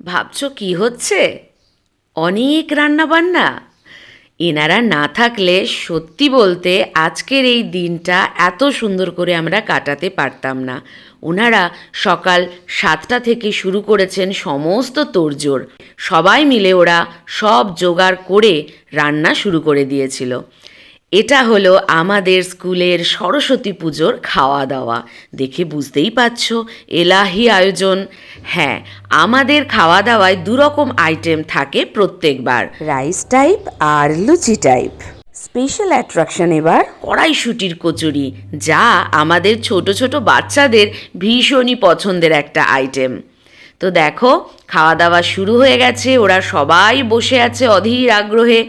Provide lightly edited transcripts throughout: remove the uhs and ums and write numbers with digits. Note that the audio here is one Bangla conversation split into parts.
ভাবছো কি হচ্ছে? অনেক রান্নাবান্না। এনারা না থাকলে সত্যি বলতে আজকের এই দিনটা এত সুন্দর করে আমরা কাটাতে পারতাম না। ওনারা সকাল 7টা থেকে শুরু করেছেন সমস্ত তোড়জোড়। সবাই মিলে ওরা সব জোগাড় করে রান্না শুরু করে দিয়েছিল। এটা হলো আমাদের স্কুলের সরস্বতী পুজোর খাওয়া দাওয়া। দেখে বুঝতেই পারছো, এলাহি আয়োজন। হ্যাঁ, আমাদের খাওয়া দাওয়ায় দুরকম আইটেম থাকে প্রত্যেকবার, রাইস টাইপ আর লুচি টাইপ। স্পেশাল অ্যাট্রাকশন এবার কড়াইশুঁটির কচুরি, যা আমাদের ছোট ছোট বাচ্চাদের ভীষণই পছন্দের একটা আইটেম। তো দেখো, খাওয়া দাওয়া শুরু হয়ে গেছে, ওরা সবাই বসে আছে অধীর আগ্রহে।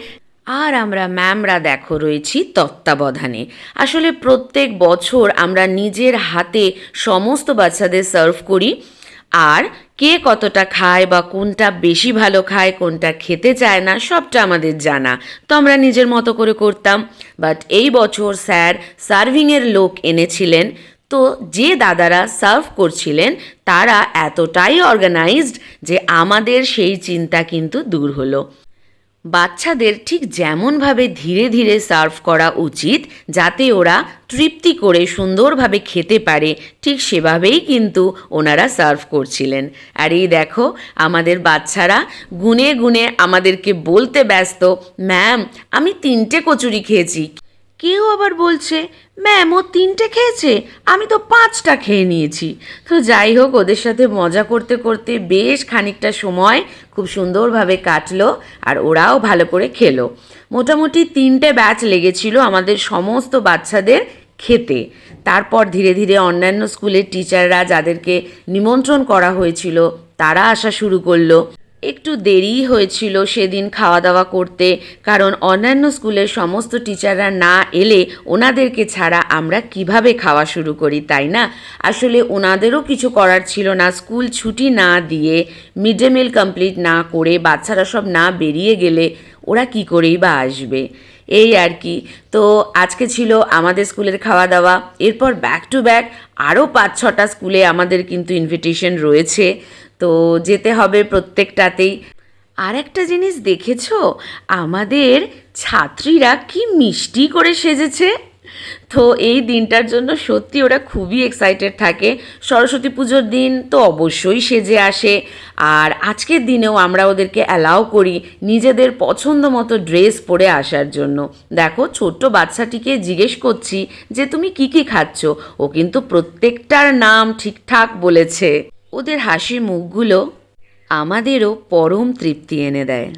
আর আমরা ম্যামরা দেখো রয়েছি তত্ত্বাবধানে। আসলে প্রত্যেক বছর আমরা নিজের হাতে সমস্ত বাচ্চাদের সার্ভ করি, আর কে কতটা খায় বা কোনটা বেশি ভালো খায় কোনটা খেতে চায় না সবটা আমাদের জানা। তো আমরা নিজের মতো করে করতাম। বাট এই বছর স্যার সার্ভিংয়ের লোক এনেছিলেন। তো যে দাদারা সার্ভ করছিলেন তারা এতটাই অর্গানাইজড যে আমাদের সেই চিন্তা কিন্তু দূর হলো। বাচ্চাদের ঠিক যেমনভাবে ধীরে ধীরে সার্ভ করা উচিত যাতে ওরা তৃপ্তি করে সুন্দরভাবে খেতে পারে, ঠিক সেভাবেই কিন্তু ওনারা সার্ভ করছিলেন। আর এই দেখো, আমাদের বাচ্চারা গুনে গুনে আমাদেরকে বলতে ব্যস্ত, ম্যাম আমি 3টে কচুরি খেয়েছি। কেউ আবার বলছে, ম্যাম ও 3টে খেয়েছে, আমি তো 5টা খেয়ে নিয়েছি। তো যাই হোক, ওদের সাথে মজা করতে করতে বেশ খানিকটা সময় খুব সুন্দরভাবে কাটলো, আর ওরাও ভালো করে খেলো। মোটামুটি 3টে ব্যাচ লেগেছিল আমাদের সমস্ত বাচ্চাদের খেতে। তারপর ধীরে ধীরে অন্যান্য স্কুলের টিচাররা যাদেরকে নিমন্ত্রণ করা হয়েছিল তারা আসা শুরু করলো। একটু দেরিই হয়েছিল সেদিন খাওয়া দাওয়া করতে, কারণ অন্যান্য স্কুলের সমস্ত টিচাররা না এলে ওনাদেরকে ছাড়া আমরা কিভাবে খাওয়া শুরু করি, তাই না? আসলে ওনাদেরও কিছু করার ছিল না। স্কুল ছুটি না দিয়ে, মিড ডে মিল কমপ্লিট না করে, বাচ্চারা সব না বেরিয়ে গেলে ওরা কি করেই বা আসবে, এই আর কি। তো আজকে ছিল আমাদের স্কুলের খাওয়া দাওয়া। এরপর ব্যাক টু ব্যাক আরও 5-6টা স্কুলে আমাদের কিন্তু ইনভিটেশন রয়েছে, তো যেতে হবে প্রত্যেকটাতেই। আর একটা জিনিস দেখেছো, আমাদের ছাত্রীরা কি মিষ্টি করে সেজেছে। তো এই দিনটার জন্য সত্যি ওরা খুবই এক্সাইটেড থাকে। সরস্বতী পুজোর দিন তো অবশ্যই সেজে আসে, আর আজকের দিনেও আমরা ওদেরকে অ্যালাউ করি নিজেদের পছন্দ মতো ড্রেস পরে আসার জন্য। দেখো, ছোট্ট বাচ্চাটিকে জিজ্ঞেস করছি যে তুমি কি কি খাচ্ছ, ও কিন্তু প্রত্যেকটার নাম ঠিকঠাক বলেছে। ওদের হাসি মুখগুলো আমাদেরও পরম তৃপ্তি এনে দেয়।